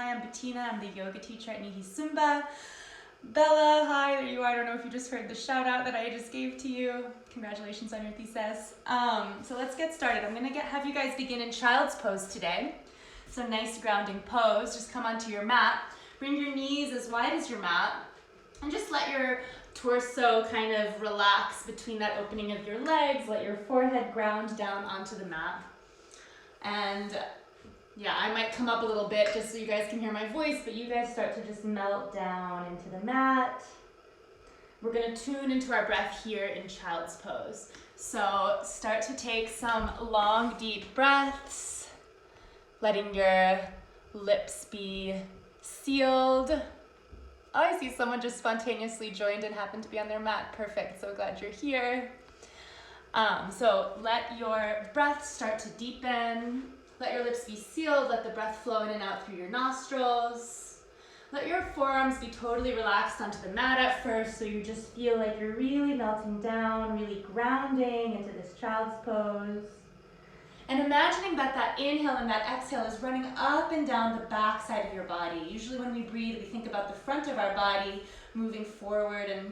Hi, I'm Bettina. I'm the yoga teacher at Nihi Sumba. Bella, hi, there you are. I don't know if you just heard the shout out that I just gave to you. Congratulations on your thesis. So let's get started. I'm gonna have you guys begin in child's pose today. So nice grounding pose. Just come onto your mat. Bring your knees as wide as your mat. And just let your torso kind of relax between that opening of your legs. Let your forehead ground down onto the mat. And yeah, I might come up a little bit just so you guys can hear my voice, but you guys start to just melt down into the mat. We're gonna tune into our breath here in child's pose. So start to take some long, deep breaths, letting your lips be sealed. Oh, I see someone just spontaneously joined and happened to be on their mat. Perfect, so glad you're here. So let your breath start to deepen. Let your lips be sealed, let the breath flow in and out through your nostrils. Let your forearms be totally relaxed onto the mat at first, so you just feel like you're really melting down, really grounding into this child's pose. And imagining that that inhale and that exhale is running up and down the back side of your body. Usually when we breathe, we think about the front of our body moving forward and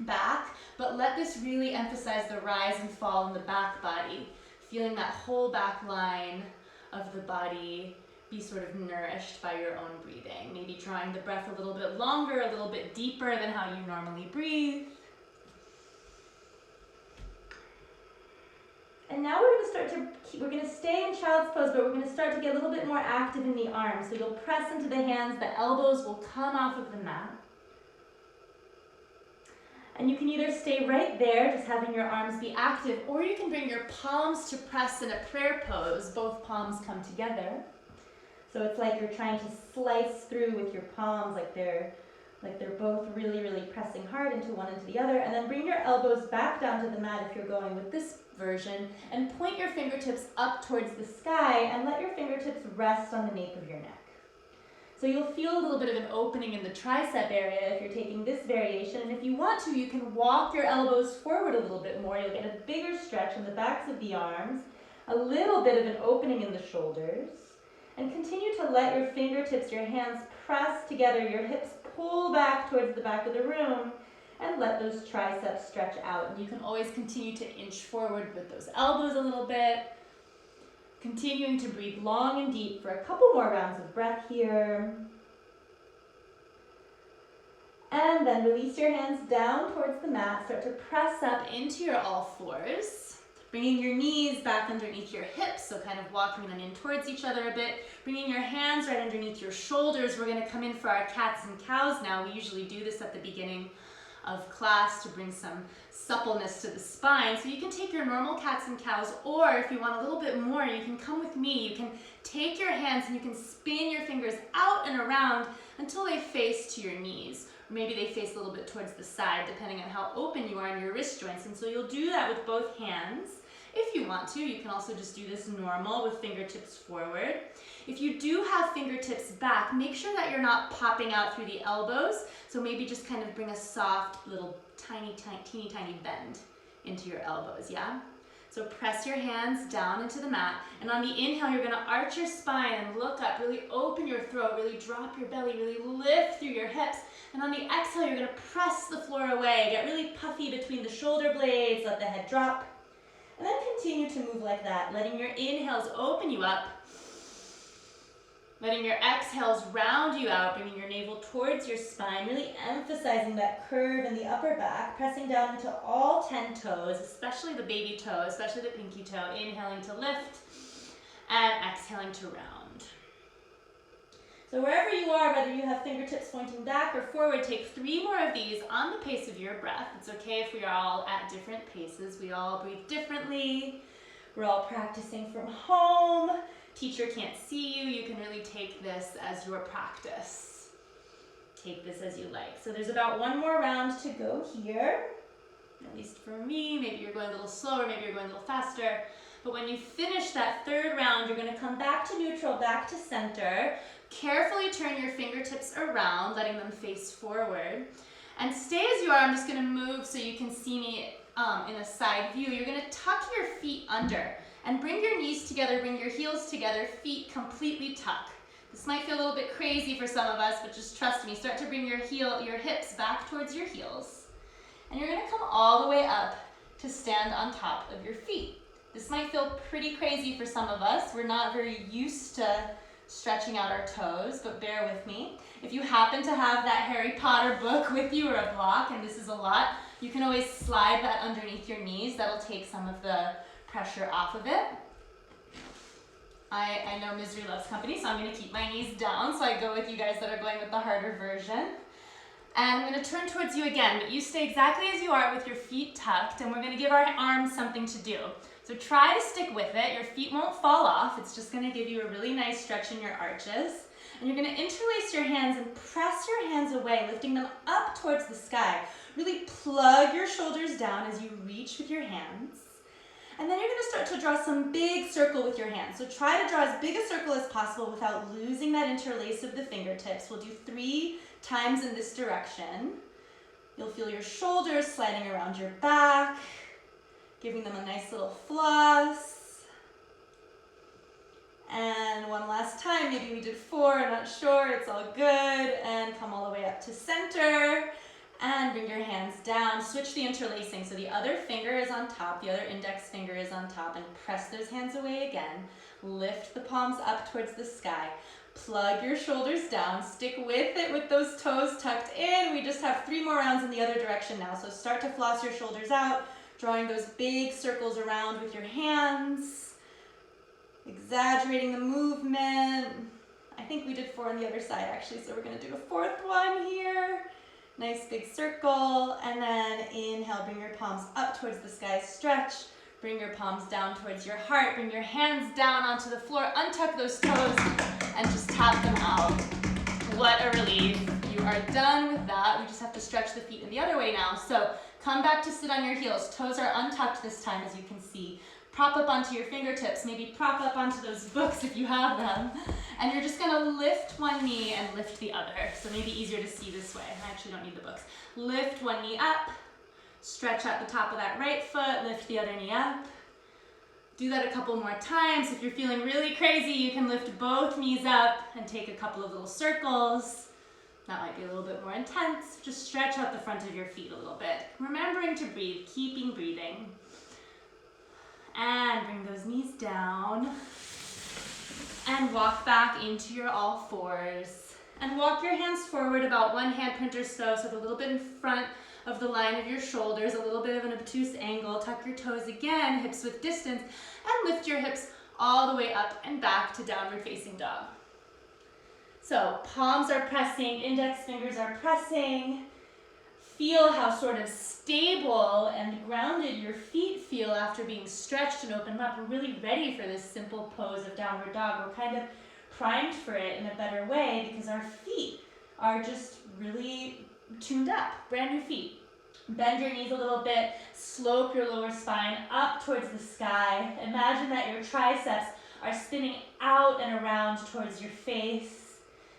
back, but let this really emphasize the rise and fall in the back body, feeling that whole back line of the body be sort of nourished by your own breathing. Maybe drawing the breath a little bit longer, a little bit deeper than how you normally breathe. And now we're going to stay in child's pose, but we're going to start to get a little bit more active in the arms. So you'll press into the hands, the elbows will come off of the mat. And you can either stay right there, just having your arms be active, or you can bring your palms to press in a prayer pose. Both palms come together. So it's like you're trying to slice through with your palms, like they're both really, really pressing hard into one into the other. And then bring your elbows back down to the mat if you're going with this version, and point your fingertips up towards the sky, and let your fingertips rest on the nape of your neck. So you'll feel a little bit of an opening in the tricep area if you're taking this variation. And if you want to, you can walk your elbows forward a little bit more. You'll get a bigger stretch in the backs of the arms, a little bit of an opening in the shoulders. And continue to let your fingertips, your hands press together, your hips pull back towards the back of the room, and let those triceps stretch out. And you can always continue to inch forward with those elbows a little bit. Continuing to breathe long and deep for a couple more rounds of breath here. And then release your hands down towards the mat. Start to press up into your all fours. Bringing your knees back underneath your hips, so kind of walking them in towards each other a bit. Bringing your hands right underneath your shoulders. We're going to come in for our cats and cows now. We usually do this at the beginning of class to bring some suppleness to the spine. So you can take your normal cats and cows, or if you want a little bit more, you can come with me. You can take your hands and you can spin your fingers out and around until they face to your knees. Or maybe they face a little bit towards the side, depending on how open you are in your wrist joints. And so you'll do that with both hands. If you want to, you can also just do this normal with fingertips forward. If you do have fingertips back, make sure that you're not popping out through the elbows. So maybe just kind of bring a soft little teeny tiny bend into your elbows, yeah? So press your hands down into the mat. And on the inhale, you're gonna arch your spine and look up, really open your throat, really drop your belly, really lift through your hips. And on the exhale, you're gonna press the floor away. Get really puffy between the shoulder blades, let the head drop. And then continue to move like that, letting your inhales open you up, letting your exhales round you out, bringing your navel towards your spine, really emphasizing that curve in the upper back, pressing down into all 10 toes, especially the baby toe, especially the pinky toe, inhaling to lift and exhaling to round. So wherever you are, whether you have fingertips pointing back or forward, take 3 more of these on the pace of your breath. It's okay if we are all at different paces. We all breathe differently. We're all practicing from home. Teacher can't see you. You can really take this as your practice. Take this as you like. So there's about 1 more round to go here, at least for me. Maybe you're going a little slower, maybe you're going a little faster. But when you finish that 3rd round, you're going to come back to neutral, back to center. Carefully turn your fingertips around, letting them face forward. And stay as you are. I'm just going to move so you can see me in a side view. You're going to tuck your feet under and bring your knees together, bring your heels together, feet completely tuck. This might feel a little bit crazy for some of us, but just trust me. Start to bring your hips back towards your heels. And you're gonna come all the way up to stand on top of your feet. This might feel pretty crazy for some of us. We're not very used to stretching out our toes, but bear with me. If you happen to have that Harry Potter book with you or a block, and this is a lot, you can always slide that underneath your knees. That'll take some of the pressure off of it. I know misery loves company, so I'm gonna keep my knees down, so I go with you guys that are going with the harder version. And I'm gonna turn towards you again, but you stay exactly as you are with your feet tucked, and we're gonna give our arms something to do. So try to stick with it. Your feet won't fall off. It's just gonna give you a really nice stretch in your arches. And you're gonna interlace your hands and press your hands away, lifting them up towards the sky. Really plug your shoulders down as you reach with your hands. And then you're gonna start to draw some big circle with your hands. So try to draw as big a circle as possible without losing that interlace of the fingertips. We'll do 3 times in this direction. You'll feel your shoulders sliding around your back, giving them a nice little floss. And one last time, maybe we did 4, I'm not sure, it's all good. And come all the way up to center. And bring your hands down. Switch the interlacing. So the other finger is on top, the other index finger is on top, and press those hands away again. Lift the palms up towards the sky. Plug your shoulders down. Stick with it with those toes tucked in. We just have 3 more rounds in the other direction now. So start to floss your shoulders out, drawing those big circles around with your hands. Exaggerating the movement. I think we did 4 on the other side actually, so we're gonna do a 4th one here. Nice big circle, and then inhale, bring your palms up towards the sky, stretch. Bring your palms down towards your heart. Bring your hands down onto the floor, untuck those toes, and just tap them out. What a relief. You are done with that. We just have to stretch the feet in the other way now. So come back to sit on your heels. Toes are untucked this time, as you can see. Prop up onto your fingertips, maybe prop up onto those books if you have them. And you're just gonna lift one knee and lift the other. So maybe easier to see this way. I actually don't need the books. Lift one knee up, stretch out the top of that right foot, lift the other knee up. Do that a couple more times. If you're feeling really crazy, you can lift both knees up and take a couple of little circles. That might be a little bit more intense. Just stretch out the front of your feet a little bit. Remembering to breathe, keeping breathing. And bring those knees down. And walk back into your all fours. And walk your hands forward about 1 handprint or so, so a little bit in front of the line of your shoulders, a little bit of an obtuse angle. Tuck your toes again, hips width distance, and lift your hips all the way up and back to downward facing dog. So palms are pressing, index fingers are pressing. Feel how sort of stable and grounded your feet feel after being stretched and opened up. We're really ready for this simple pose of downward dog. We're kind of primed for it in a better way because our feet are just really tuned up, brand new feet. Bend your knees a little bit, slope your lower spine up towards the sky. Imagine that your triceps are spinning out and around towards your face,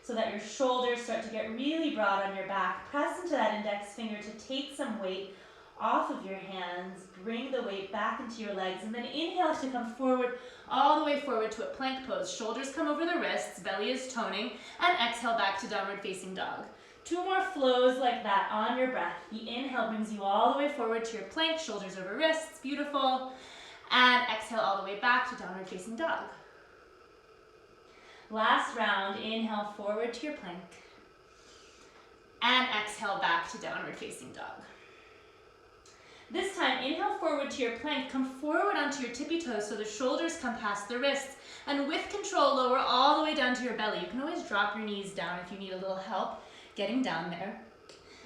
so that your shoulders start to get really broad on your back. Press into that index finger to take some weight off of your hands. Bring the weight back into your legs, and then inhale to come forward, all the way forward to a plank pose. Shoulders come over the wrists, belly is toning, and exhale back to downward facing dog. 2 more flows like that on your breath. The inhale brings you all the way forward to your plank, shoulders over wrists, beautiful. And exhale all the way back to downward facing dog. Last round, inhale forward to your plank. And exhale back to downward facing dog. This time, inhale forward to your plank. Come forward onto your tippy toes so the shoulders come past the wrists. And with control, lower all the way down to your belly. You can always drop your knees down if you need a little help getting down there.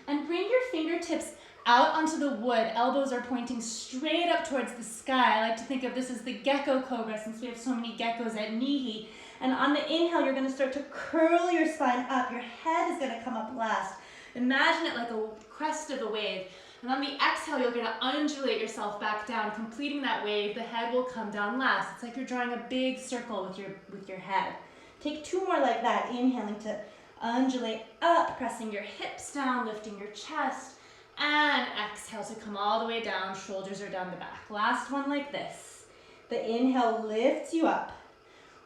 And bring your fingertips out onto the wood. Elbows are pointing straight up towards the sky. I like to think of this as the gecko cobra since we have so many geckos at Nihi. And on the inhale, you're going to start to curl your spine up. Your head is going to come up last. Imagine it like a crest of a wave. And on the exhale, you're going to undulate yourself back down, completing that wave. The head will come down last. It's like you're drawing a big circle with your head. Take 2 more like that, inhaling to undulate up, pressing your hips down, lifting your chest, and exhale to come all the way down. Shoulders are down the back. Last one like this. The inhale lifts you up.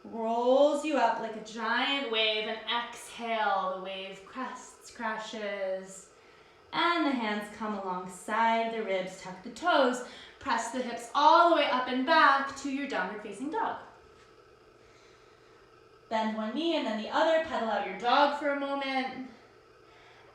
rolls you up like a giant wave, and exhale, the wave crests, crashes, and the hands come alongside the ribs, tuck the toes, press the hips all the way up and back to your downward facing dog. Bend one knee and then the other, pedal out your dog for a moment,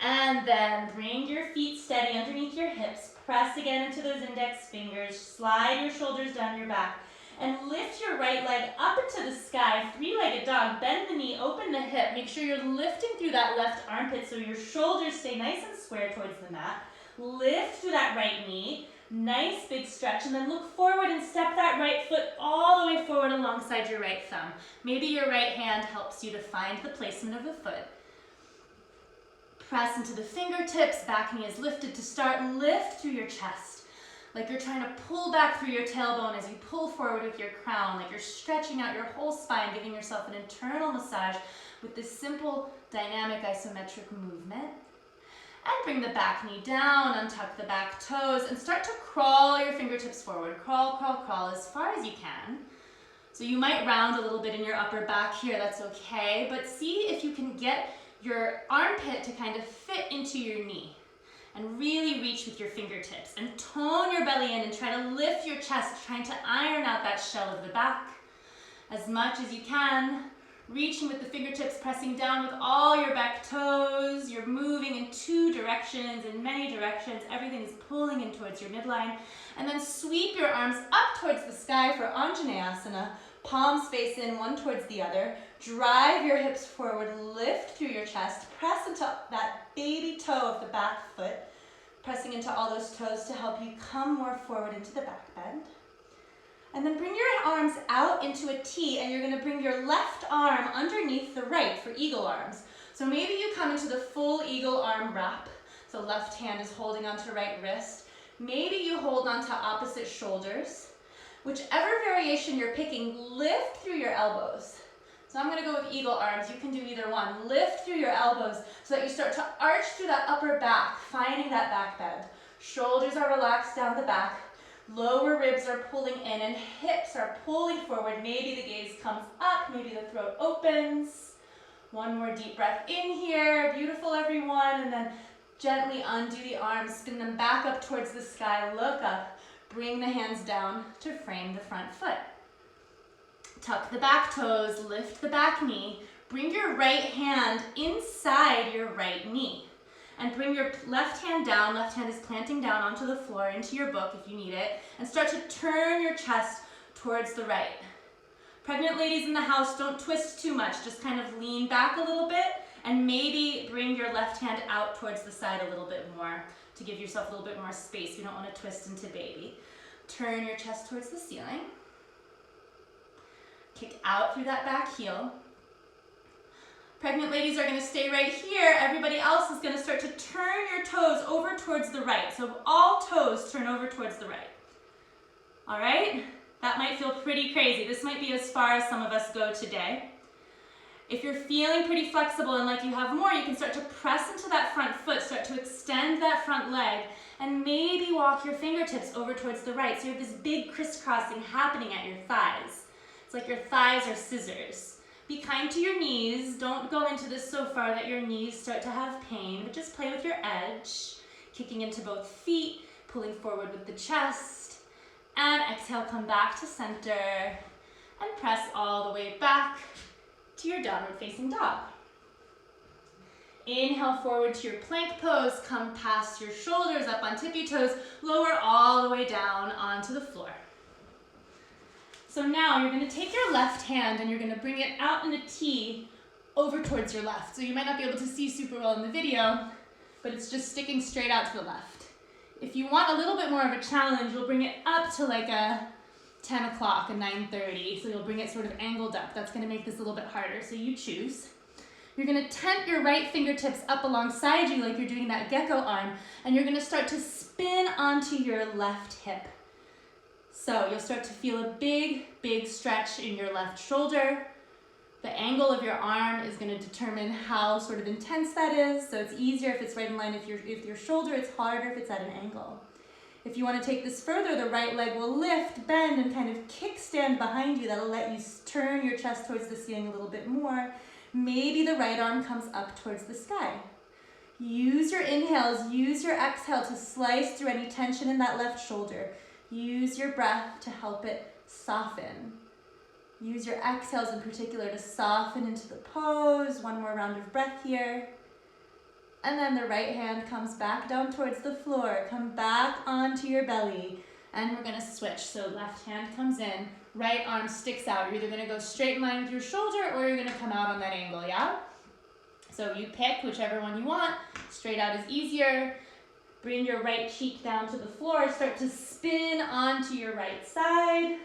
and then bring your feet steady underneath your hips, press again into those index fingers, slide your shoulders down your back, and lift your right leg up into the sky, three-legged dog. Bend the knee, open the hip. Make sure you're lifting through that left armpit so your shoulders stay nice and square towards the mat. Lift through that right knee, nice big stretch, and then look forward and step that right foot all the way forward alongside your right thumb. Maybe your right hand helps you to find the placement of the foot. Press into the fingertips, back knee is lifted to start. Lift through your chest, like you're trying to pull back through your tailbone as you pull forward with your crown, like you're stretching out your whole spine, giving yourself an internal massage with this simple dynamic isometric movement. And bring the back knee down, untuck the back toes, and start to crawl your fingertips forward. Crawl, crawl, crawl as far as you can. So you might round a little bit in your upper back here, that's okay, but see if you can get your armpit to kind of fit into your knee. And really reach with your fingertips and tone your belly in and try to lift your chest, trying to iron out that shell of the back as much as you can. Reaching with the fingertips, pressing down with all your back toes. You're moving in two directions, in many directions. Everything is pulling in towards your midline. And then sweep your arms up towards the sky for Anjaneyasana. Palms face in, one towards the other. Drive your hips forward, lift through your chest. Press into that baby toe of the back foot. Pressing into all those toes to help you come more forward into the back bend. And then bring your arms out into a T, and you're gonna bring your left arm underneath the right for eagle arms. So maybe you come into the full eagle arm wrap. So left hand is holding onto right wrist. Maybe you hold onto opposite shoulders. Whichever variation you're picking, lift through your elbows. So I'm gonna go with eagle arms. You can do either one. Lift through your elbows so that you start to arch through that upper back, finding that back bend. Shoulders are relaxed down the back. Lower ribs are pulling in and hips are pulling forward. Maybe the gaze comes up, maybe the throat opens. One more deep breath in here. Beautiful, everyone. And then gently undo the arms, spin them back up towards the sky. Look up. Bring the hands down to frame the front foot. Tuck the back toes, lift the back knee. Bring your right hand inside your right knee. And bring your left hand down. Left hand is planting down onto the floor, into your book if you need it. And start to turn your chest towards the right. Pregnant ladies in the house, don't twist too much. Just kind of lean back a little bit and maybe bring your left hand out towards the side a little bit more to give yourself a little bit more space. You don't want to twist into baby. Turn your chest towards the ceiling. Kick out through that back heel. Pregnant ladies are going to stay right here. Everybody else is going to start to turn your toes over towards the right. So all toes turn over towards the right. All right? That might feel pretty crazy. This might be as far as some of us go today. If you're feeling pretty flexible and like you have more, you can start to press into that front foot, start to extend that front leg, and maybe walk your fingertips over towards the right. So you have this big crisscrossing happening at your thighs. It's like your thighs are scissors. Be kind to your knees. Don't go into this so far that your knees start to have pain, but just play with your edge, kicking into both feet, pulling forward with the chest, and exhale, come back to center, and press all the way back to your downward facing dog. Inhale forward to your plank pose, come past your shoulders, up on tippy toes, lower all the way down onto the floor. So now you're going to take your left hand and you're going to bring it out in a T over towards your left. So you might not be able to see super well in the video, but it's just sticking straight out to the left. If you want a little bit more of a challenge, you'll bring it up to like a 10 o'clock, a 9:30. So you'll bring it sort of angled up. That's going to make this a little bit harder, so you choose. You're going to tent your right fingertips up alongside you like you're doing that gecko arm, and you're going to start to spin onto your left hip. So you'll start to feel a big, big stretch in your left shoulder. The angle of your arm is going to determine how sort of intense that is. So it's easier if it's right in line with your shoulder. It's harder if it's at an angle. If you want to take this further, the right leg will lift, bend, and kind of kickstand behind you. That'll let you turn your chest towards the ceiling a little bit more. Maybe the right arm comes up towards the sky. Use your inhales, use your exhale to slice through any tension in that left shoulder. Use your breath to help it soften. Use your exhales in particular to soften into the pose. One more round of breath here. And then the right hand comes back down towards the floor. Come back onto your belly. And we're gonna switch. So left hand comes in, right arm sticks out. You're either gonna go straight in line with your shoulder or you're gonna come out on that angle, yeah? So you pick whichever one you want. Straight out is easier. Bring your right cheek down to the floor. Start to spin onto your right side.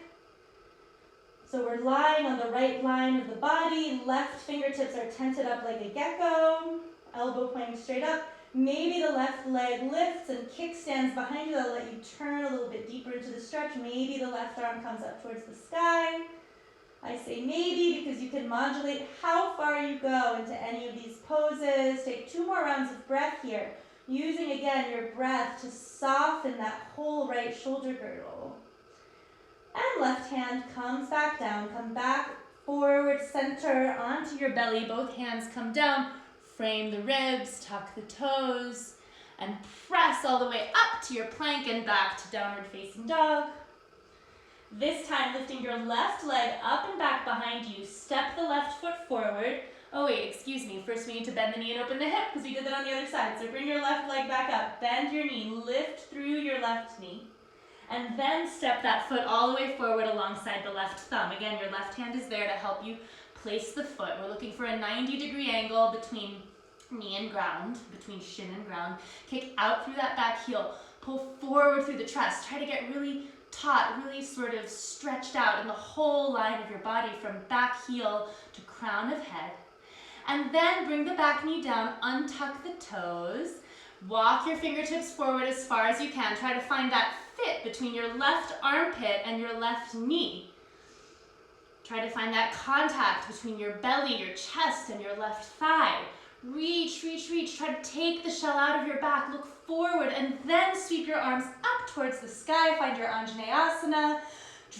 So we're lying on the right line of the body. Left fingertips are tented up like a gecko. Elbow pointing straight up. Maybe the left leg lifts and kickstands behind you. That'll let you turn a little bit deeper into the stretch. Maybe the left arm comes up towards the sky. I say maybe because you can modulate how far you go into any of these poses. Take 2 more rounds of breath here. Using again your breath to soften that whole right shoulder girdle. And left hand comes back down. Come back, forward, center, onto your belly. Both hands come down. Frame the ribs, tuck the toes, and press all the way up to your plank and back to downward facing dog. This time lifting your left leg up and back behind you. Step the left foot forward. Oh wait, excuse me. First we need to bend the knee and open the hip because we did that on the other side. So bring your left leg back up. Bend your knee. Lift through your left knee. And then step that foot all the way forward alongside the left thumb. Again, your left hand is there to help you place the foot. We're looking for a 90-degree angle between knee and ground, between shin and ground. Kick out through that back heel. Pull forward through the chest. Try to get really taut, really sort of stretched out in the whole line of your body from back heel to crown of head. And then bring the back knee down, untuck the toes. Walk your fingertips forward as far as you can. Try to find that fit between your left armpit and your left knee. Try to find that contact between your belly, your chest, and your left thigh. Reach, reach, reach. Try to take the shell out of your back. Look forward and then sweep your arms up towards the sky. Find your Anjaneyasana.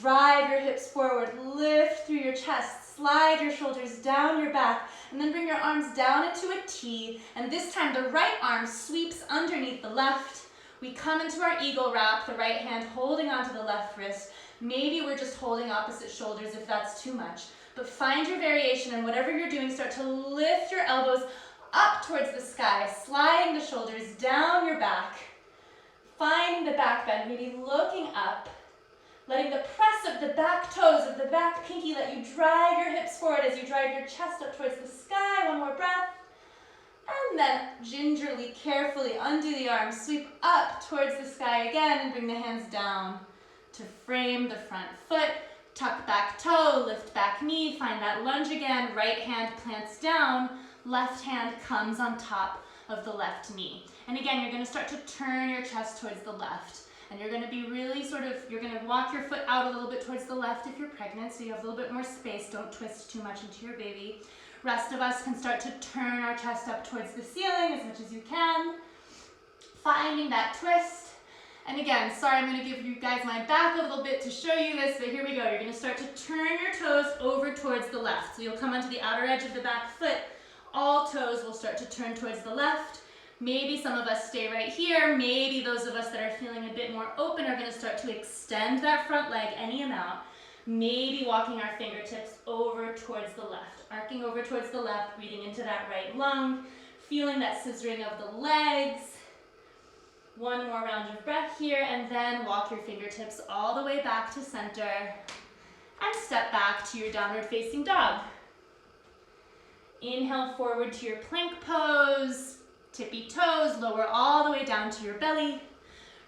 Drive your hips forward. Lift through your chest. Slide your shoulders down your back. And then bring your arms down into a T. And this time the right arm sweeps underneath the left. We come into our eagle wrap. The right hand holding onto the left wrist. Maybe we're just holding opposite shoulders if that's too much. But find your variation, and whatever you're doing, start to lift your elbows up towards the sky, sliding the shoulders down your back, finding the back bend, maybe looking up, letting the press of the back toes of the back pinky let you drive your hips forward as you drive your chest up towards the sky. One more breath. And then gingerly, carefully undo the arms, sweep up towards the sky again, and bring the hands down to frame the front foot. Tuck back toe, lift back knee, find that lunge again. Right hand plants down, left hand comes on top of the left knee. And again, you're gonna start to turn your chest towards the left. And you're gonna be really you're gonna walk your foot out a little bit towards the left if you're pregnant, so you have a little bit more space. Don't twist too much into your baby. Rest of us can start to turn our chest up towards the ceiling as much as you can. Finding that twist. And again, sorry, I'm gonna give you guys my back a little bit to show you this, but here we go. You're gonna start to turn your toes over towards the left. So you'll come onto the outer edge of the back foot. All toes will start to turn towards the left. Maybe some of us stay right here. Maybe those of us that are feeling a bit more open are gonna start to extend that front leg any amount. Maybe walking our fingertips over towards the left, arcing over towards the left, breathing into that right lung, feeling that scissoring of the legs. One more round of breath here, and then walk your fingertips all the way back to center and step back to your downward facing dog. Inhale forward to your plank pose, tippy toes, lower all the way down to your belly.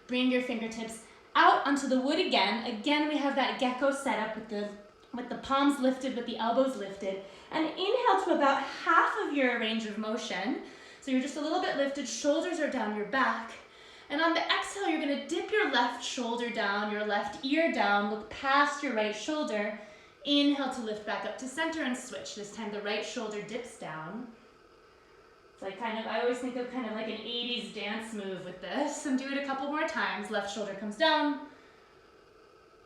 Bring your fingertips out onto the wood again. Again, we have that gecko setup with the palms lifted, with the elbows lifted. And inhale to about half of your range of motion. So you're just a little bit lifted, shoulders are down your back. And on the exhale, you're gonna dip your left shoulder down, your left ear down, look past your right shoulder. Inhale to lift back up to center and switch. This time the right shoulder dips down. I always think of kind of like an 80s dance move with this. And do it a couple more times. Left shoulder comes down.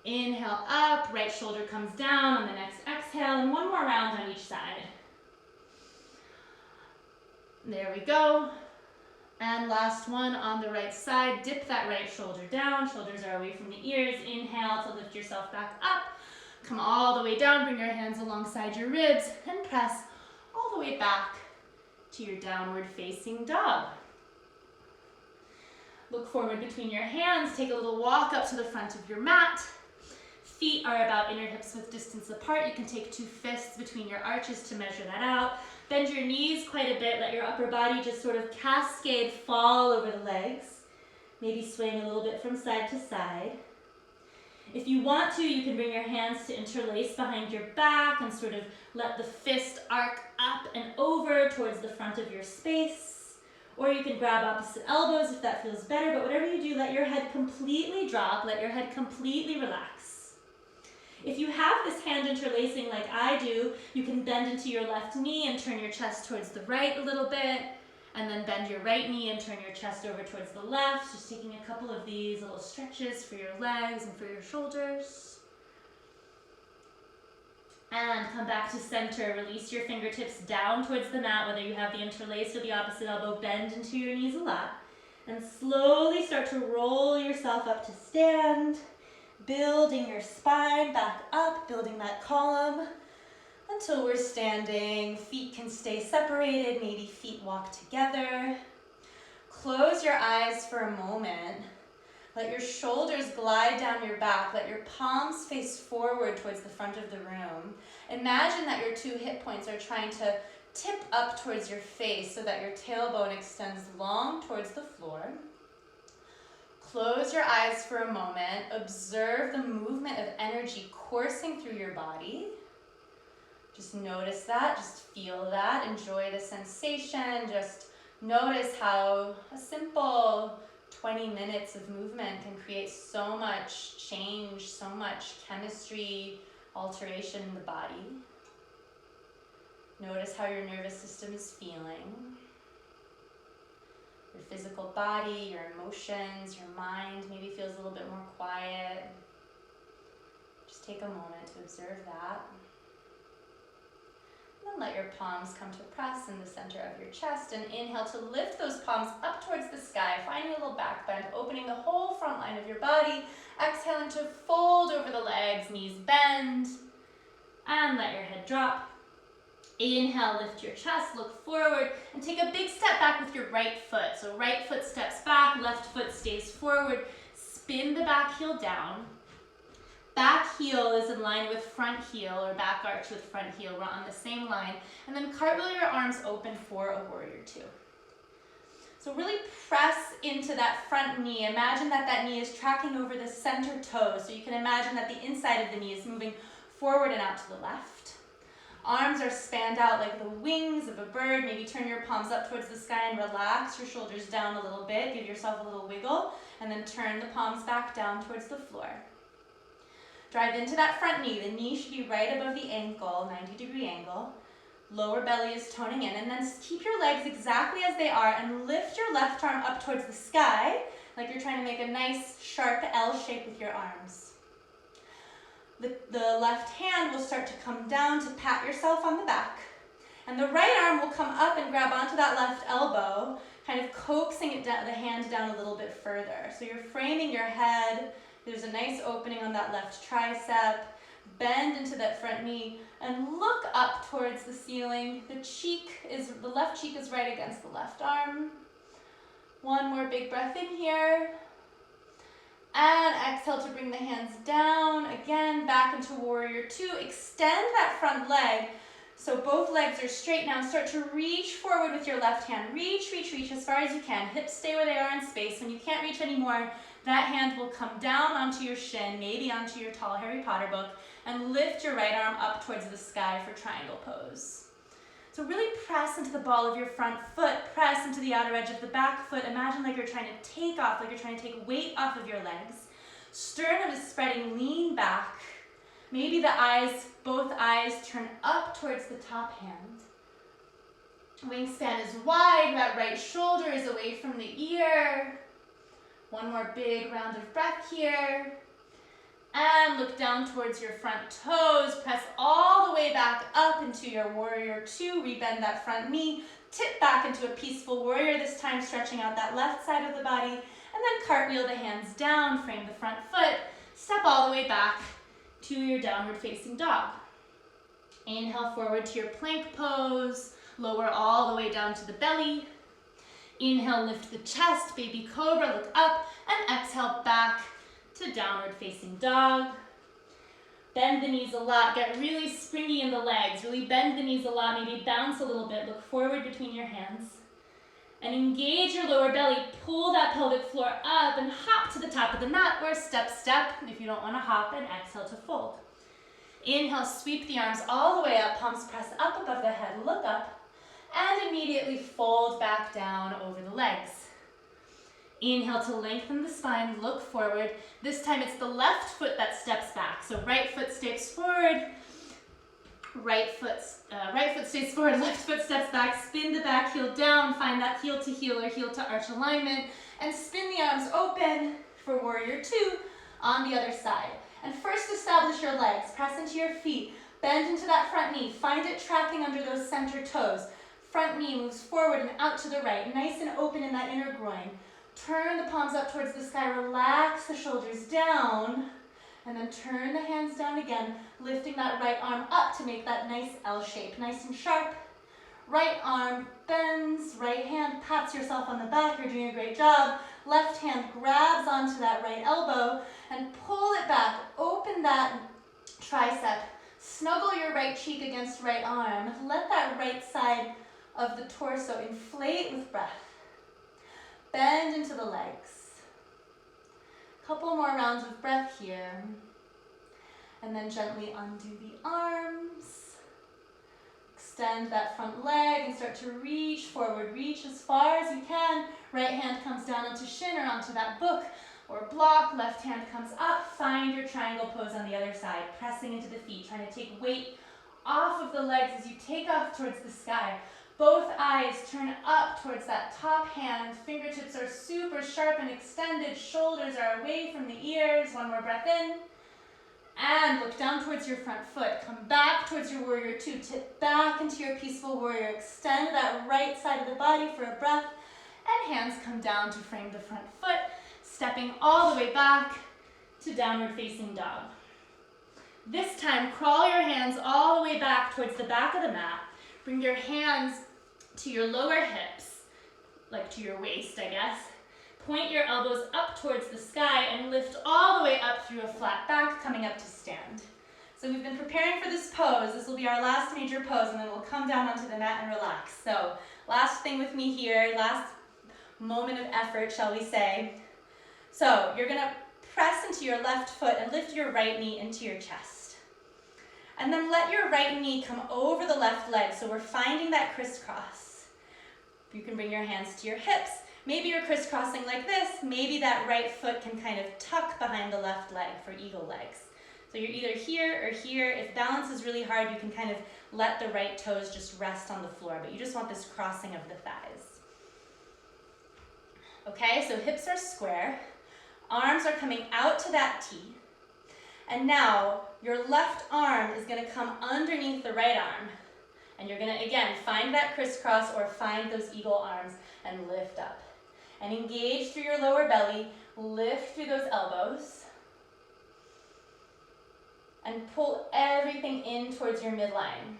Inhale up, right shoulder comes down on the next exhale, and one more round on each side. There we go. And last one on the right side. Dip that right shoulder down. Shoulders are away from the ears. Inhale to lift yourself back up. Come all the way down. Bring your hands alongside your ribs and press all the way back to your downward facing dog. Look forward between your hands. Take a little walk up to the front of your mat. Feet are about inner hips width distance apart. You can take 2 fists between your arches to measure that out. Bend your knees quite a bit. Let your upper body just sort of cascade fall over the legs. Maybe swaying a little bit from side to side. If you want to, you can bring your hands to interlace behind your back and sort of let the fist arc up and over towards the front of your space. Or you can grab opposite elbows if that feels better, but whatever you do, let your head completely drop, let your head completely relax. If you have this hand interlacing like I do, you can bend into your left knee and turn your chest towards the right a little bit, and then bend your right knee and turn your chest over towards the left, just taking a couple of these little stretches for your legs and for your shoulders. And come back to center. Release your fingertips down towards the mat, whether you have the interlace or the opposite elbow. Bend into your knees a lot. And slowly start to roll yourself up to stand, building your spine back up, building that column until we're standing. Feet can stay separated, maybe feet walk together. Close your eyes for a moment. Let your shoulders glide down your back. Let your palms face forward towards the front of the room. Imagine that your 2 hip points are trying to tip up towards your face so that your tailbone extends long towards the floor. Close your eyes for a moment. Observe the movement of energy coursing through your body. Just notice that, just feel that, enjoy the sensation. Just notice how a simple 20 minutes of movement can create so much change, so much chemistry, alteration in the body. Notice how your nervous system is feeling. Your physical body, your emotions, your mind maybe feels a little bit more quiet. Just take a moment to observe that. And then let your palms come to press in the center of your chest, and inhale to lift those palms up towards the sky, finding a little back bend, opening the whole front line of your body. Exhaling to fold over the legs, knees bend, and let your head drop. Inhale, lift your chest, look forward, and take a big step back with your right foot. So right foot steps back, left foot stays forward. Spin the back heel down. Back heel is in line with front heel, or back arch with front heel. We're on the same line. And then cartwheel your arms open for a warrior 2. So really press into that front knee. Imagine that that knee is tracking over the center toe. So you can imagine that the inside of the knee is moving forward and out to the left. Arms are spanned out like the wings of a bird. Maybe turn your palms up towards the sky and relax your shoulders down a little bit. Give yourself a little wiggle, and then turn the palms back down towards the floor. Drive into that front knee. The knee should be right above the ankle, 90-degree angle. Lower belly is toning in, and then keep your legs exactly as they are and lift your left arm up towards the sky like you're trying to make a nice sharp L shape with your arms. The left hand will start to come down to pat yourself on the back, and the right arm will come up and grab onto that left elbow, kind of coaxing it down, the hand down a little bit further. So you're framing your head. There's a nice opening on that left tricep. Bend into that front knee and look up towards the ceiling. The left cheek is right against the left arm. One more big breath in here. And exhale to bring the hands down. Again, back into warrior 2. Extend that front leg so both legs are straight now. Start to reach forward with your left hand. Reach, reach, reach as far as you can. Hips stay where they are in space. When you can't reach anymore, that hand will come down onto your shin, maybe onto your tall Harry Potter book, and lift your right arm up towards the sky for triangle pose. So really press into the ball of your front foot, press into the outer edge of the back foot. Imagine like you're trying to take off, like you're trying to take weight off of your legs. Sternum is spreading, lean back. Maybe both eyes turn up towards the top hand. Wingspan is wide, that right shoulder is away from the ear. One more big round of breath here. And look down towards your front toes. Press all the way back up into your warrior two. Rebend that front knee. Tip back into a peaceful warrior, this time stretching out that left side of the body. And then cartwheel the hands down, frame the front foot. Step all the way back to your downward facing dog. Inhale forward to your plank pose. Lower all the way down to the belly. Inhale, lift the chest, baby cobra, look up, and exhale back to downward facing dog. Bend the knees a lot, get really springy in the legs, really bend the knees a lot, maybe bounce a little bit, look forward between your hands. And engage your lower belly, pull that pelvic floor up and hop to the top of the mat or step, if you don't wanna hop, and exhale to fold. Inhale, sweep the arms all the way up, palms press up above the head, look up, and immediately fold back down over the legs. Inhale to lengthen the spine, look forward. This time it's the left foot that steps back. So right foot steps forward, right foot stays forward, left foot steps back, spin the back heel down, find that heel to heel or heel to arch alignment, and spin the arms open for warrior two on the other side. And first establish your legs, press into your feet, bend into that front knee, find it tracking under those center toes. Front knee moves forward and out to the right, nice and open in that inner groin. Turn the palms up towards the sky, relax the shoulders down, and then turn the hands down again, lifting that right arm up to make that nice L shape, nice and sharp. Right arm bends, right hand pats yourself on the back, you're doing a great job. Left hand grabs onto that right elbow and pull it back, open that tricep, snuggle your right cheek against right arm, let that right side of the torso inflate with breath. Bend into the legs. Couple more rounds of breath here. And then gently undo the arms. Extend that front leg and start to reach forward. Reach as far as you can. Right hand comes down onto shin or onto that book or block. Left hand comes up. Find your triangle pose on the other side. Pressing into the feet. Trying to take weight off of the legs as you take off towards the sky. Both eyes turn up towards that top hand. Fingertips are super sharp and extended. Shoulders are away from the ears. One more breath in. And look down towards your front foot. Come back towards your warrior two. Tip back into your peaceful warrior. Extend that right side of the body for a breath. And hands come down to frame the front foot. Stepping all the way back to downward facing dog. This time, crawl your hands all the way back towards the back of the mat. Bring your hands to your lower hips, like to your waist, I guess. Point your elbows up towards the sky and lift all the way up through a flat back, coming up to stand. So we've been preparing for this pose. This will be our last major pose, and then we'll come down onto the mat and relax. So last thing with me here, last moment of effort, shall we say. So you're gonna press into your left foot and lift your right knee into your chest. And then let your right knee come over the left leg. So we're finding that crisscross. You can bring your hands to your hips. Maybe you're crisscrossing like this. Maybe that right foot can kind of tuck behind the left leg for eagle legs. So you're either here or here. If balance is really hard, you can kind of let the right toes just rest on the floor, but you just want this crossing of the thighs. Okay, so hips are square. Arms are coming out to that T. And now, your left arm is gonna come underneath the right arm. And you're gonna, again, find that crisscross or find those eagle arms and lift up. And engage through your lower belly, lift through those elbows. And pull everything in towards your midline.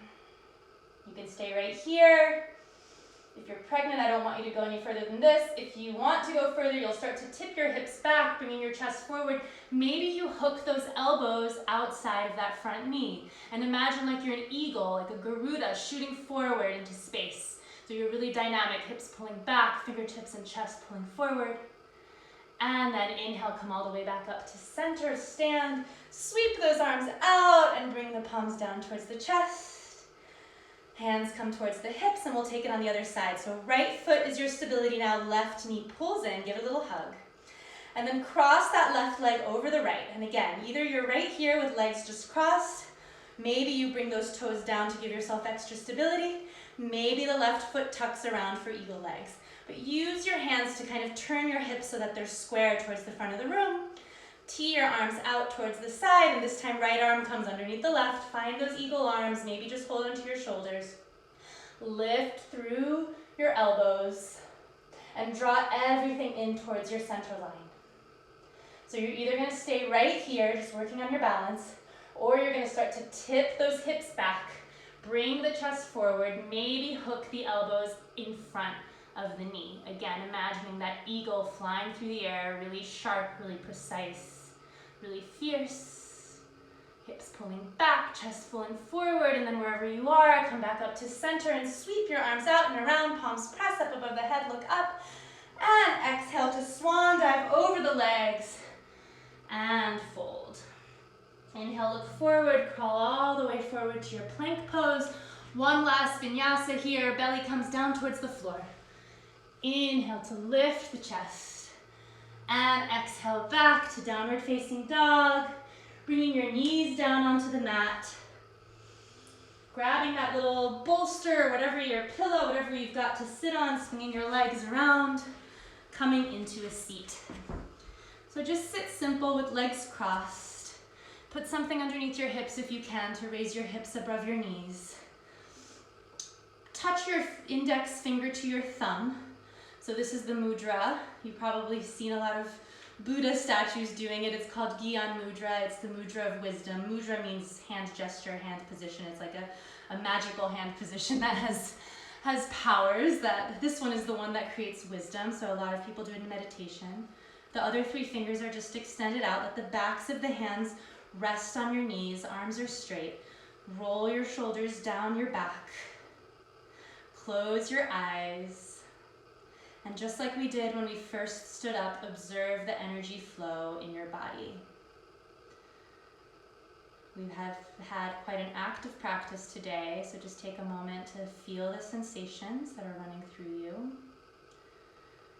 You can stay right here. If you're pregnant, I don't want you to go any further than this. If you want to go further, you'll start to tip your hips back, bringing your chest forward. Maybe you hook those elbows outside of that front knee. And imagine like you're an eagle, like a Garuda, shooting forward into space. So you're really dynamic, hips pulling back, fingertips and chest pulling forward. And then inhale, come all the way back up to center, stand. Sweep those arms out and bring the palms down towards the chest. Hands come towards the hips, and we'll take it on the other side. So right foot is your stability now, left knee pulls in, give it a little hug. And then cross that left leg over the right. And again, either you're right here with legs just crossed, maybe you bring those toes down to give yourself extra stability. Maybe the left foot tucks around for eagle legs. But use your hands to kind of turn your hips so that they're square towards the front of the room. Tee your arms out towards the side, and this time right arm comes underneath the left. Find those eagle arms, maybe just hold onto your shoulders. Lift through your elbows and draw everything in towards your center line. So you're either going to stay right here, just working on your balance, or you're going to start to tip those hips back, bring the chest forward, maybe hook the elbows in front of the knee. Again, imagining that eagle flying through the air, really sharp, really precise, really fierce. Hips pulling back, chest pulling forward, and then wherever you are, come back up to center and sweep your arms out and around, palms press up above the head, look up, and exhale to swan dive over the legs, and fold. Inhale, look forward, crawl all the way forward to your plank pose. One last vinyasa here, belly comes down towards the floor. Inhale to lift the chest, and exhale back to downward facing dog, bringing your knees down onto the mat, grabbing that little bolster, whatever your pillow, whatever you've got to sit on, swinging your legs around, coming into a seat. So just sit simple with legs crossed. Put something underneath your hips if you can to raise your hips above your knees. Touch your index finger to your thumb. So this is the mudra. You've probably seen a lot of Buddha statues doing it. It's called Gyan Mudra. It's the mudra of wisdom. Mudra means hand gesture, hand position. It's like a magical hand position that has powers. This one is the one that creates wisdom. So a lot of people do it in meditation. The other three fingers are just extended out. Let the backs of the hands rest on your knees. Arms are straight. Roll your shoulders down your back. Close your eyes. And just like we did when we first stood up, observe the energy flow in your body. We have had quite an active practice today, so just take a moment to feel the sensations that are running through you.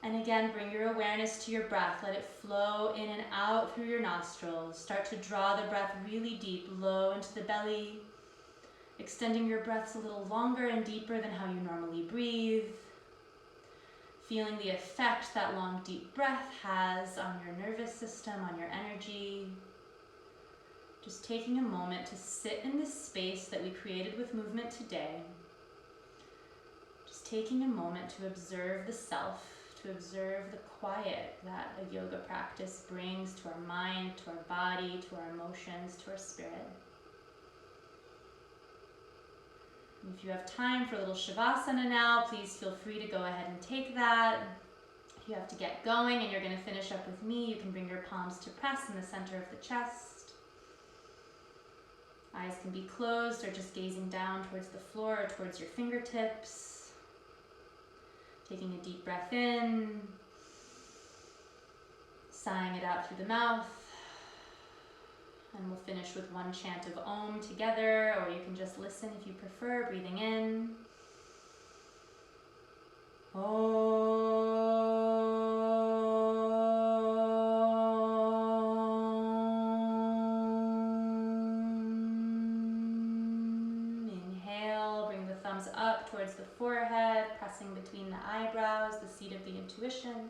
And again, bring your awareness to your breath. Let it flow in and out through your nostrils. Start to draw the breath really deep, low into the belly, extending your breaths a little longer and deeper than how you normally breathe. Feeling the effect that long, deep breath has on your nervous system, on your energy. Just taking a moment to sit in this space that we created with movement today. Just taking a moment to observe the self, to observe the quiet that a yoga practice brings to our mind, to our body, to our emotions, to our spirit. If you have time for a little shavasana now, please feel free to go ahead and take that. If you have to get going and you're going to finish up with me, you can bring your palms to press in the center of the chest. Eyes can be closed or just gazing down towards the floor or towards your fingertips. Taking a deep breath in, sighing it out through the mouth. And we'll finish with one chant of Om together, or you can just listen if you prefer, breathing in. Om. Inhale, bring the thumbs up towards the forehead, pressing between the eyebrows, the seat of the intuition.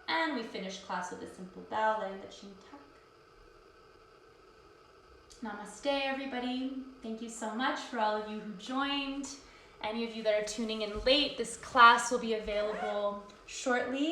And we finish class with a simple bow, letting the chin tuck. Namaste, everybody. Thank you so much for all of you who joined. Any of you that are tuning in late, this class will be available shortly.